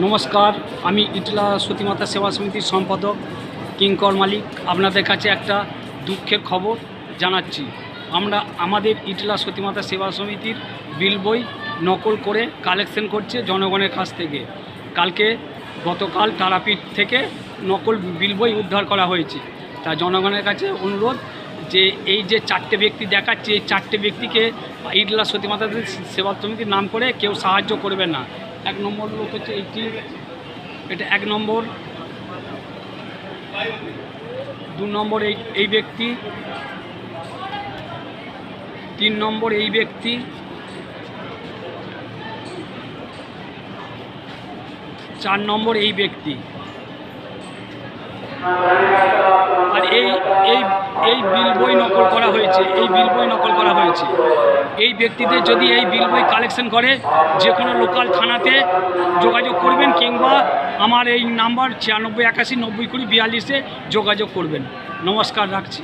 নমস্কার, আমি ইটলা সতীমাতা সেবা সমিতির সম্পাদক কিঙ্কর মালিক আপনাদের কাছে একটা দুঃখের খবর জানাচ্ছি। আমাদের ইটলা সতীমাতা সেবা সমিতির বিল বই নকল করে কালেকশন করছে জনগণের কাছ থেকে। গতকাল তারাপীঠ থেকে নকল বিল বই উদ্ধার করা হয়েছে। তা জনগণের কাছে অনুরোধ যে এই যে 4টে ব্যক্তি দেখাচ্ছে, এই 4টে ব্যক্তিকে ইটলা সতীমাতা সেবা সমিতির নাম করে কেউ সাহায্য করবে না। 1 নম্বর লোক হচ্ছে এটা 1 নম্বর, 2 নম্বর এই ব্যক্তি, 3 নম্বর এই ব্যক্তি, 4 নম্বর এই ব্যক্তি। আর এই বিল বই নকল করা হয়েছে, এই ব্যক্তিদের যদি এই বিল বই কালেকশন করে যে কোনো লোকাল থানাতে যোগাযোগ করবেন, কিংবা আমার এই নাম্বার 96 81 90 20 42-এ যোগাযোগ করবেন। নমস্কার, রাখছি।